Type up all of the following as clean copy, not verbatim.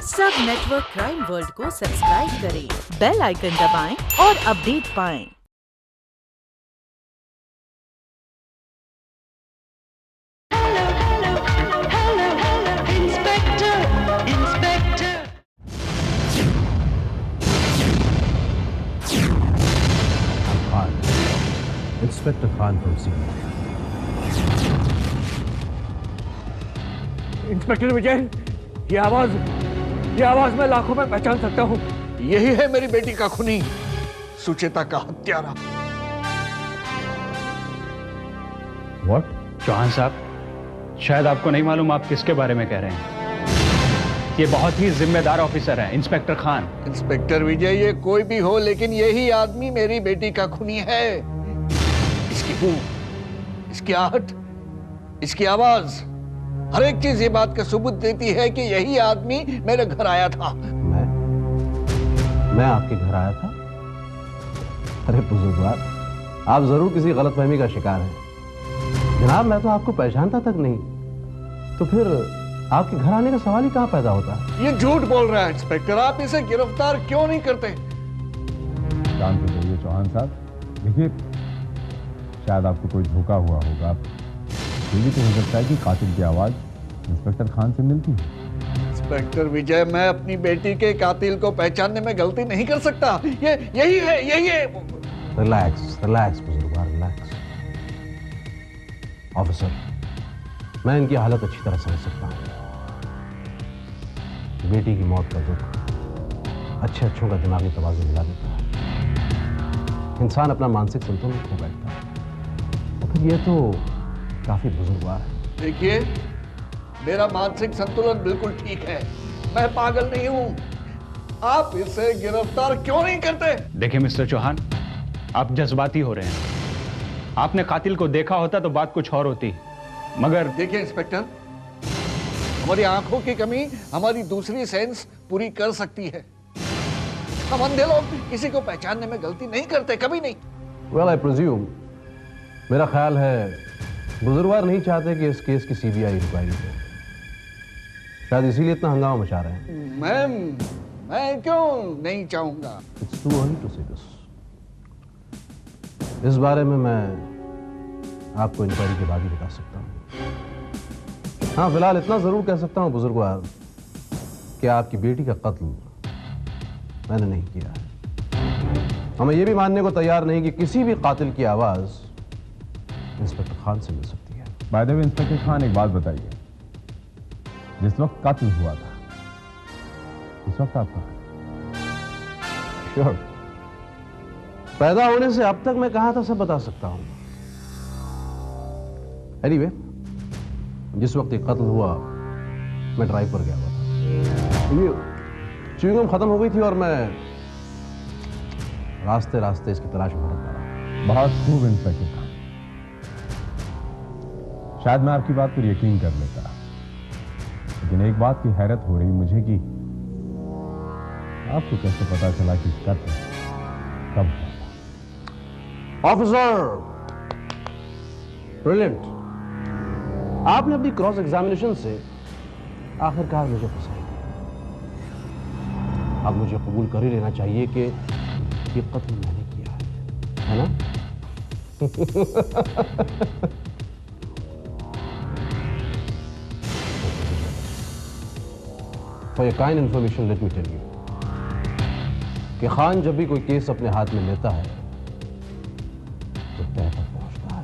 सब network crime world को subscribe करें, बेल आइकन दबाएं और अपडेट पाएं। Inspector Khan from CBI. Inspector Vijay, ये आवाज मैं लाखों में पहचान सकता हूँ। यही है मेरी बेटी का खूनी, सुचेता का हत्यारा। What? चौहान साहब, शायद आपको नहीं मालूम आप किसके बारे में कह रहे हैं। ये बहुत ही जिम्मेदार ऑफिसर है, इंस्पेक्टर खान। इंस्पेक्टर विजय, ये कोई भी हो, लेकिन यही आदमी मेरी बेटी का खूनी है। इसकी बू, इसकी आहट, इसकी आवाज, हर एक चीज ये बात का सबूत देती है कि यही आदमी मेरे घर आया था। मैं आपके घर आया था? अरे बुजुर्गवार, आप जरूर किसी गलतफहमी का शिकार हैं। जनाब, मैं तो आपको पहचानता तक नहीं, तो फिर आपके घर आने का सवाल ही कहां पैदा होता है? ये झूठ बोल रहा है इंस्पेक्टर, आप इसे गिरफ्तार क्यों नहीं करते? शांत हो जाइए चौहान साहब। देखिए, शायद आपको कोई धोखा हुआ होगा। ये भी तो हो सकता है कि कातिल की आवाज इंस्पेक्टर खान से मिलती है। इंस्पेक्टर विजय, मैं अपनी बेटी के कातिल को पहचानने में गलती नहीं कर सकता। यही है। Relax बुजुर्गवार, relax. ऑफिसर, मैं इनकी हालत अच्छी तरह समझ सकता हूँ। बेटी की मौत का दुख अच्छों का दिमागी तवाज़ुन हिला देता है। इंसान अपना मानसिक संतुलन खो बैठता है। तो फिर ये तो काफी बुजुर्गवार है। देखिए, मेरा मानसिक संतुलन बिल्कुल ठीक है, मैं पागल नहीं हूं। आप इसे गिरफ्तार क्यों नहीं करते? देखिए मिस्टर चौहान, आप जज्बाती हो रहे हैं। आपने कातिल को देखा होता तो बात कुछ और होती, मगर देखिए इंस्पेक्टर, हमारी आंखों की कमी हमारी दूसरी सेंस पूरी कर सकती है। हम अंधे लोग किसी को पहचानने में गलती नहीं करते, कभी नहीं। वेल, आई प्रिज्यूम, मेरा ख्याल है बुजुर्गवार नहीं चाहते कि इस केस की सीबीआई इंक्वायरी हो। शायद इसीलिए इतना हंगामा मचा रहे हैं। मैं क्यों नहीं चाहूंगा? It's too early to say this. इस बारे में मैं आपको इंक्वायरी के बाद ही बता सकता हूँ। हाँ, फिलहाल इतना जरूर कह सकता हूँ बुजुर्गवार कि आपकी बेटी का कत्ल मैंने नहीं किया है। हमें यह भी मानने को तैयार नहीं कि किसी भी कातिल की आवाज इंस्पेक्टर खान से मिल सकती है। By the way inspector Khan, एक बात बताइए, जिस वक्त कत्ल हुआ था उस वक्त आप कहाँ? श्योर, पैदा होने से अब तक मैं कहां था सब बता सकता हूं। एनीवे, जिस वक्त एक कत्ल हुआ मैं ड्राइव पर गया हुआ था। ये च्युइंगम खत्म हो गई थी और मैं रास्ते रास्ते इसकी तलाश में भटकता रहा। बहुत खूब इंस्पेक्टर खान, शायद मैं आपकी बात पर यकीन कर लेता, लेकिन एक बात की हैरत हो रही मुझे कि आपको कैसे पता चला कि कत्ल कब हुआ? Officer, brilliant. आपने अपनी क्रॉस एग्जामिनेशन से आखिरकार मुझे फंसा दिया। अब मुझे कबूल कर ही लेना चाहिए कि ये कत्ल मैंने किया है ना? For your kind information, let me tell you कि खान जब भी कोई केस अपने हाथ में लेता है तो तय पर पहुंचता है,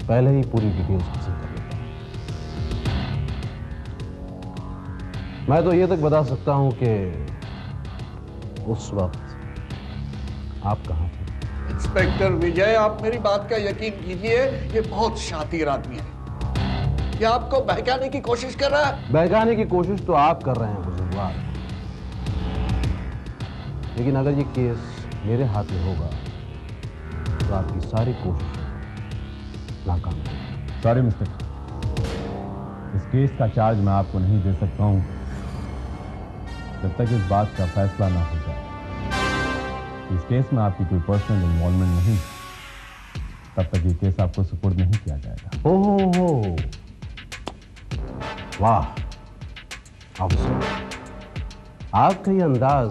पहले ही पूरी डिटेल्स हासिल कर लेता है। मैं तो ये तक बता सकता हूं कि उस वक्त आप कहां थे। इंस्पेक्टर विजय, आप मेरी बात का यकीन कीजिए, ये बहुत शातिर आदमी है। ये आपको बहकाने की कोशिश कर रहा है। बहकाने की कोशिश तो आप कर रहे हैं बुजुर्गवार, लेकिन अगर ये केस मेरे हाथ में होगा तो आपकी सारी कोशिश नाकाम होगी। सॉरी मिस्टर, इस केस का चार्ज मैं आपको नहीं दे सकता हूं जब तक इस बात का फैसला ना हो जाए। इस केस में आपकी कोई पर्सनल इन्वॉल्वमेंट नहीं, तब तक ये केस आपको सुपुर्द नहीं किया जाएगा। ओहो, वाह, ऑफिसर, आपका ये अंदाज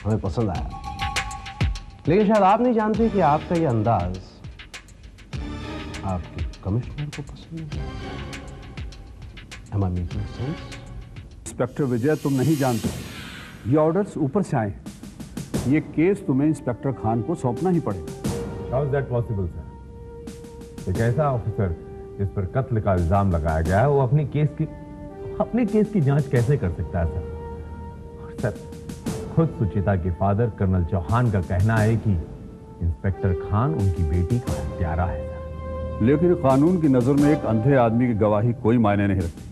हमें पसंद आया, लेकिन शायद आप नहीं जानते कि आपका ये अंदाज आपके कमिश्नर को पसंद नहीं। Am I making sense? Inspector Vijay, तुम नहीं जानते, ये ऑर्डर्स ऊपर से आए हैं। ये केस तुम्हें इंस्पेक्टर खान को सौंपना ही पड़ेगा। How is that possible sir? एक ऐसा ऑफिसर जिस पर कत्ल का इल्जाम लगाया गया है, वो अपने केस की जांच कैसे कर सकता है सर? और सर, खुद सुचिता के फादर कर्नल चौहान का कहना है कि इंस्पेक्टर खान उनकी बेटी का हत्यारा है सर। लेकिन कानून की नजर में एक अंधे आदमी की गवाही कोई मायने नहीं रखती।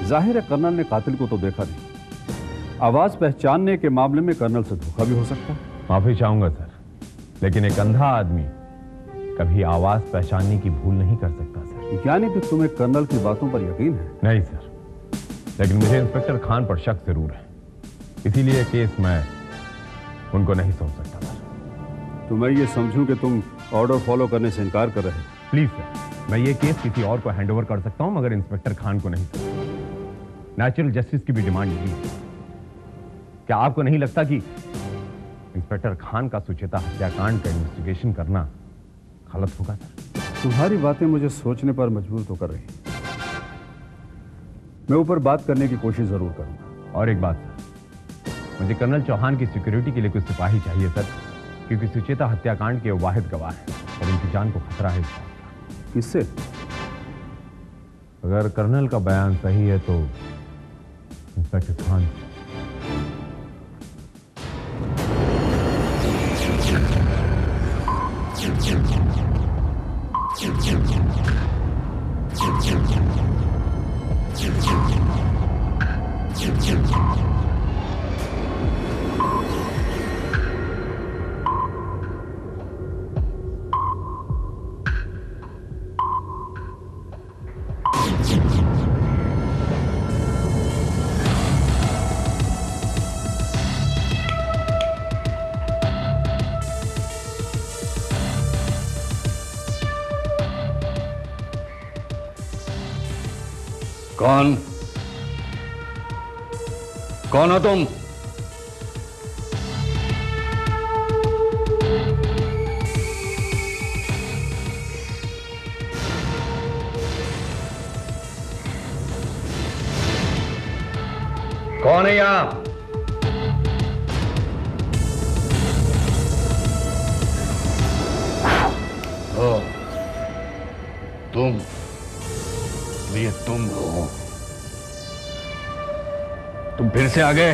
जाहिर है कर्नल ने कातिल को तो देखा नहीं। आवाज पहचानने के मामले में कर्नल से धोखा भी हो सकता है। माफी चाहूंगा सर, लेकिन एक अंधा आदमी कभी आवाज पहचानने की भूल नहीं कर सकता सर। यानी कि तुम्हें कर्नल की बातों पर यकीन है? नहीं सर, लेकिन मुझे इंस्पेक्टर खान पर शक जरूर है, इसीलिए केस मैं उनको नहीं सौंप सकता सर। तो मैं ये समझूं कि तुम ऑर्डर फॉलो करने से इनकार कर रहे हो? प्लीज सर, मैं ये केस किसी और को हैंडओवर कर सकता हूं, मगर इंस्पेक्टर खान को नहीं सर। नेचुरल जस्टिस की भी डिमांड यही है। क्या आपको नहीं लगता कि इंस्पेक्टर खान का सुचेता हत्याकांड का इन्वेस्टिगेशन करना गलत होगा सर? तुम्हारी बातें मुझे सोचने पर मजबूर तो कर रही हैं। मैं ऊपर बात करने की कोशिश जरूर करूंगा। और एक बात सर, मुझे कर्नल चौहान की सिक्योरिटी के लिए कुछ सिपाही चाहिए सर, क्योंकि सुचेता हत्याकांड के वाहिद गवाह हैं और उनकी जान को खतरा है इस बात का। किससे? अगर कर्नल का बयान सही है तो इंस्पेक्टर खान। कौन हो तुम? कौन है यहां? ओ, तुम, ये तुम हो? तुम फिर से आ गए?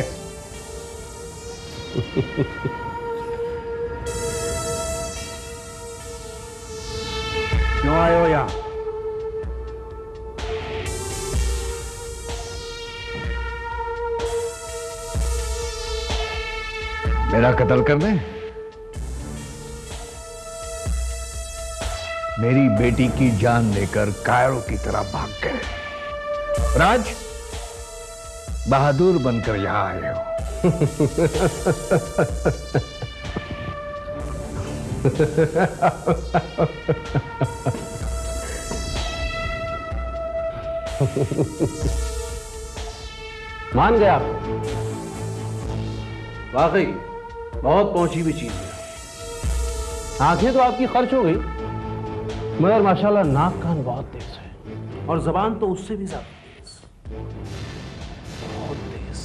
क्यों आए हो यहां? मेरा कत्ल करने? मेरी बेटी की जान लेकर कायरों की तरह भाग गए। राज, बहादुर बनकर यहां आए हो। मान गया आप? वाकई बहुत पहुंची हुई चीज है। आंखें तो आपकी खर्च हो गई, मगर माशाल्लाह नाक कान बहुत तेज है और जबान तो उससे भी ज्यादा तेज, बहुत तेज।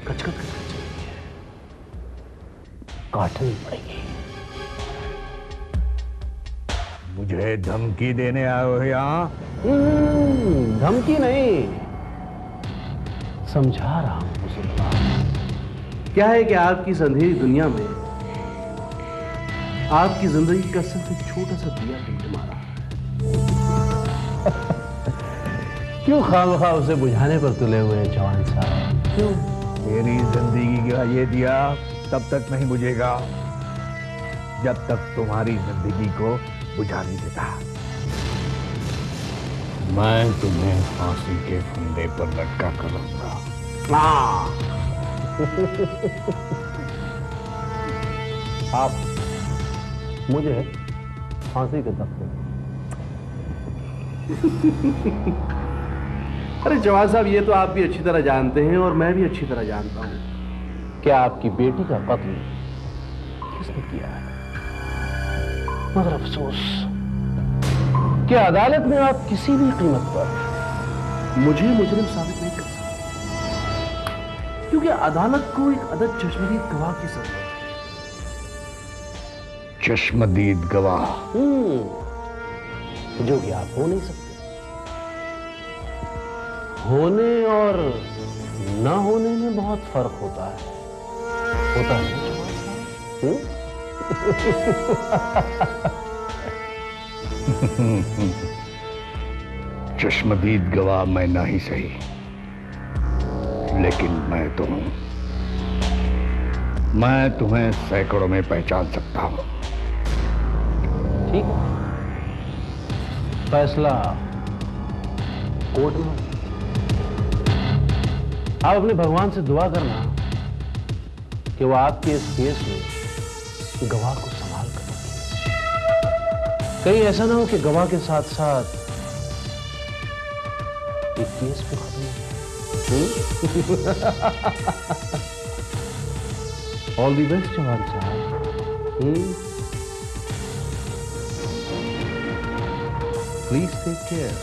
कचकच कचकच चलती है, काटनी पड़ेगी। मुझे धमकी देने आए हो यहां? धमकी नहीं, समझा रहा हूं मुसलमान। क्या है कि आपकी इस अंधेरी दुनिया में आपकी जिंदगी का सिर्फ एक छोटा सा दिया टिमटिमा रहा है। क्यों खामखा उसे बुझाने पर तुले हुए हैं जवान साहब? क्यों? मेरी जिंदगी का ये दिया तब तक नहीं बुझेगा जब तक तुम्हारी जिंदगी को बुझा नहीं देता। मैं तुम्हें फांसी के फंदे पर लटका कर रखूंगा। आप मुझे फांसी के तख्ते अरे जवान साहब, ये तो आप भी अच्छी तरह जानते हैं और मैं भी अच्छी तरह जानता हूं कि आपकी बेटी का कत्ल किसने किया है। मगर अफसोस कि अदालत में आप किसी भी कीमत पर मुझे मुजरिम साबित नहीं कर सकते, क्योंकि अदालत को एक अदद चश्मदीद गवाह की जरूरत है। चश्मदीद गवाह? जो कि आप हो नहीं सकते। होने और ना होने में बहुत फर्क होता है ना जवान साहब? चश्मदीद गवाह मैं ना ही सही, लेकिन मैं तुम्हें सैकड़ों में पहचान सकता हूं। ठीक है, फैसला कोर्ट में। आप अपने भगवान से दुआ करना कि वो आपके इस केस में गवाह को संभाल कर रखे। कहीं ऐसा ना हो कि गवाह के साथ साथ एक केस भी खत्म हो। ऑल दी बेस्ट जवान साहब। Please take care.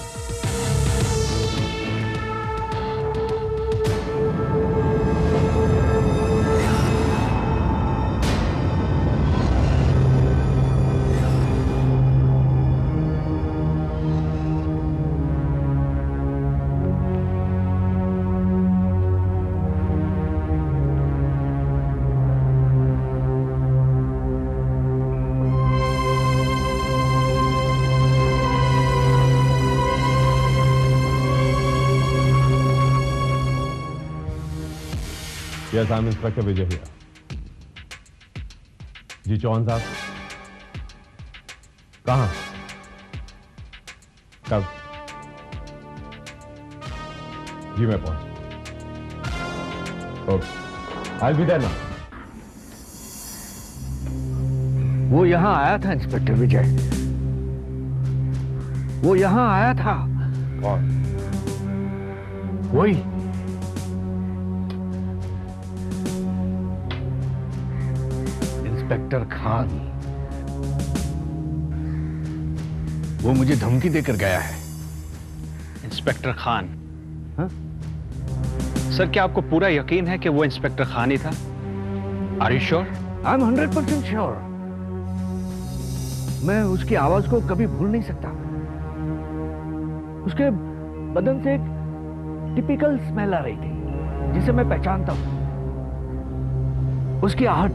Yes, I am inspector Vijay here. जी चौहान साहब, कहां, कब? जी मैं पहुंच। Okay, I will be there now. वो यहां आया था इंस्पेक्टर विजय, वो यहां आया था। कौन? वही इंस्पेक्टर खान। वो मुझे धमकी देकर गया है। इंस्पेक्टर खान? हाँ? सर, क्या आपको पूरा यकीन है कि वो इंस्पेक्टर खान ही था? Are you sure? I am 100% sure. मैं उसकी आवाज को कभी भूल नहीं सकता। उसके बदन से एक टिपिकल स्मेल आ रही थी जिसे मैं पहचानता हूं। उसकी आहट,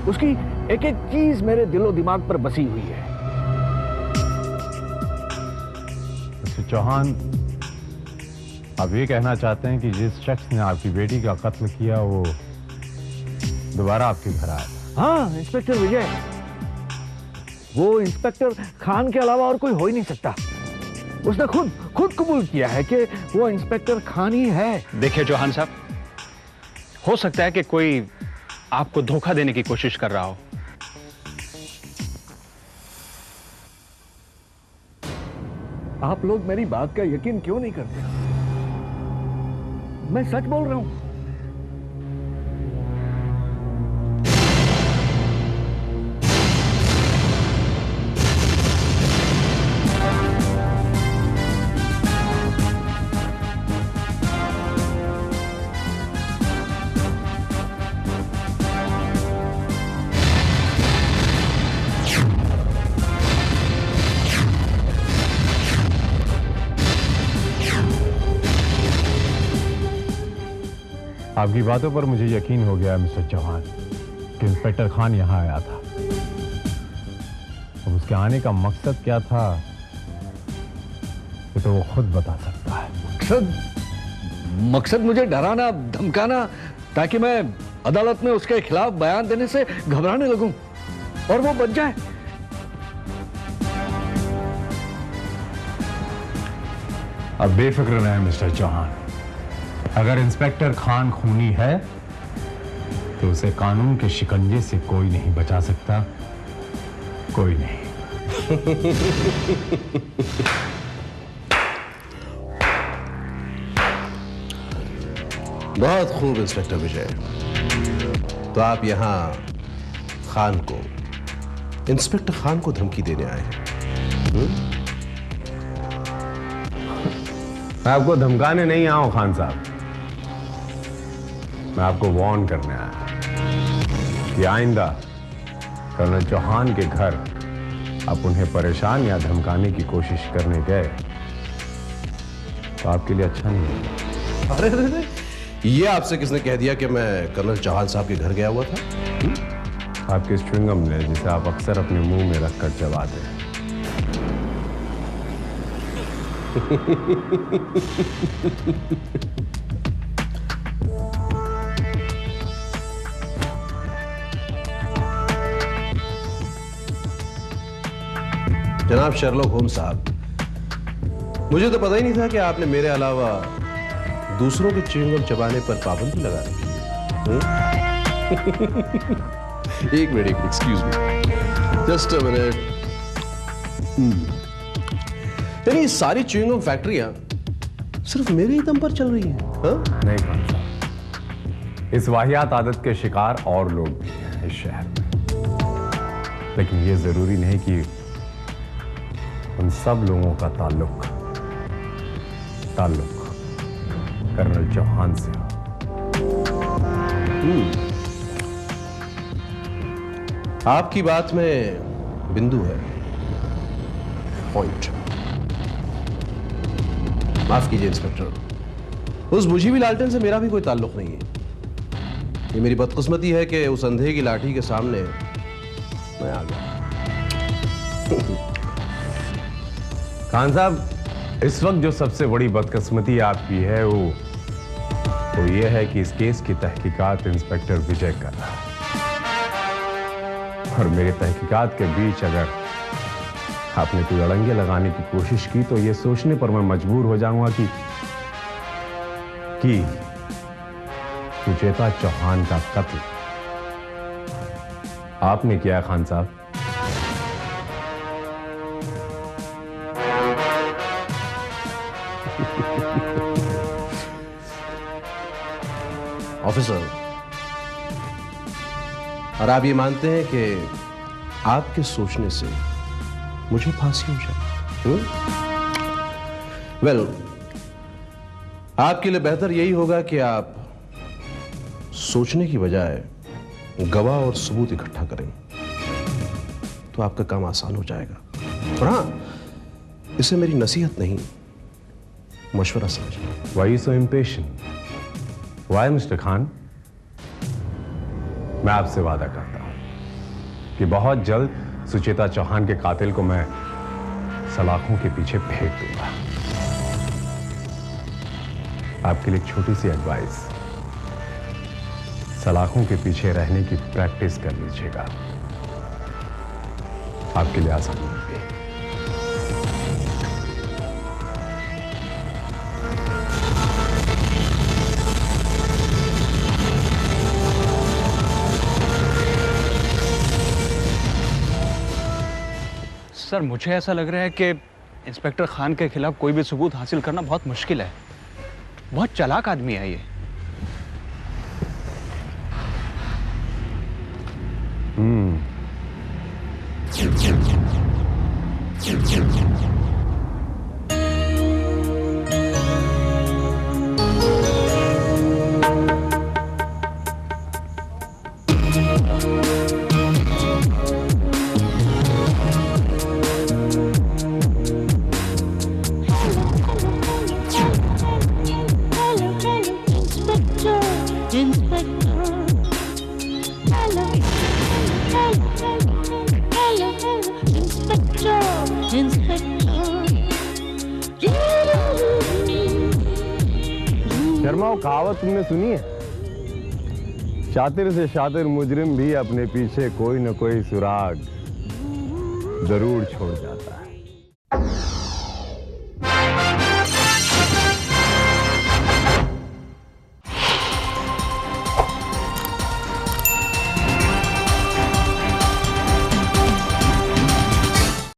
उसकी एक एक चीज मेरे दिलो दिमाग पर बसी हुई है। मिस्टर चौहान, आप ये कहना चाहते हैं कि जिस शख्स ने आपकी बेटी का कत्ल किया वो दोबारा आपके घर आया? हाँ इंस्पेक्टर विजय, वो इंस्पेक्टर खान के अलावा और कोई हो ही नहीं सकता। उसने खुद कबूल किया है कि वो इंस्पेक्टर खान ही है। देखिए चौहान साहब, हो सकता है कि कोई आपको धोखा देने की कोशिश कर रहा हो। आप लोग मेरी बात का यकीन क्यों नहीं करते? मैं सच बोल रहा हूं। आपकी बातों पर मुझे यकीन हो गया मिस्टर चौहान कि इंस्पेक्टर खान यहां आया था। अब उसके आने का मकसद क्या था ये तो वो खुद बता सकता है। मकसद मुझे डराना, धमकाना, ताकि मैं अदालत में उसके खिलाफ बयान देने से घबराने लगूं और वो बच जाए। अब बेफिक्र रहें मिस्टर चौहान। अगर इंस्पेक्टर खान खूनी है तो उसे कानून के शिकंजे से कोई नहीं बचा सकता, कोई नहीं। बहुत खूब इंस्पेक्टर विजय। तो आप यहां खान को, इंस्पेक्टर खान को धमकी देने आए हैं? मैं आपको धमकाने नहीं आया हूं खान साहब, मैं आपको वार्न करने आया हूं कि आइंदा कर्नल चौहान के घर आप उन्हें परेशान या धमकाने की कोशिश करने गए तो आपके लिए अच्छा नहीं होगा। अरे अरे अरे, ये आपसे किसने कह दिया कि मैं कर्नल चौहान साहब के घर गया हुआ था? आपके च्युइंगम ने, जिसे आप अक्सर अपने मुंह में रखकर चबाते हैं। जनाब शर्लॉक होम्स साहब, मुझे तो पता ही नहीं था कि आपने मेरे अलावा दूसरों के च्युइंगम चबाने पर पाबंदी लगा रखी है। एक minute, excuse me, just a minute. यानी ये सारी च्युइंगम फैक्ट्रियां सिर्फ मेरे ही दम पर चल रही हैं? हाँ? नहीं खान साहब, इस वाहियात आदत के शिकार और लोग भी हैं इस शहर में, लेकिन ये जरूरी नहीं कि उन सब लोगों का ताल्लुक कर्नल चौहान से हो। आपकी बात में बिंदु है, पॉइंट। माफ कीजिए इंस्पेक्टर, उस बुझी हुई लालटेन से मेरा भी कोई ताल्लुक नहीं है। ये मेरी बदकिस्मती है कि उस अंधे की लाठी के सामने मैं आ गया। खान साहब, इस वक्त जो सबसे बड़ी बदकिस्मती आपकी है वो ये है कि इस केस की तहकीकात इंस्पेक्टर विजय कर रहा है, और मेरे तहकीकात के बीच अगर आपने कोई अड़ंगे लगाने की कोशिश की तो ये सोचने पर मैं मजबूर हो जाऊंगा कि सुचेता चौहान का कत्ल आपने किया है खान साहब। ऑफिसर, और आप ये मानते हैं कि आपके सोचने से मुझे फांसी हो जाए? वेल, आपके लिए बेहतर यही होगा कि आप सोचने की बजाय गवाह और सबूत इकट्ठा करें, तो आपका काम आसान हो जाएगा। और हां, इसे मेरी नसीहत नहीं, मशवरा समझिए। Why you so impatient? Why, mister Khan? मैं आपसे वादा करता हूं कि बहुत जल्द सुचेता चौहान के कातिल को मैं सलाखों के पीछे फेंक दूंगा। आपके लिए एक छोटी सी एडवाइस, सलाखों के पीछे रहने की प्रैक्टिस कर लीजिएगा, आपके लिए आसान होगी। सर, मुझे ऐसा लग रहा है कि इंस्पेक्टर खान के खिलाफ कोई भी सबूत हासिल करना बहुत मुश्किल है। बहुत चालाक आदमी है ये। शर्मा, वो कहावत तुमने सुनी है, शातिर से शातिर मुजरिम भी अपने पीछे कोई न कोई सुराग जरूर छोड़ जाता है।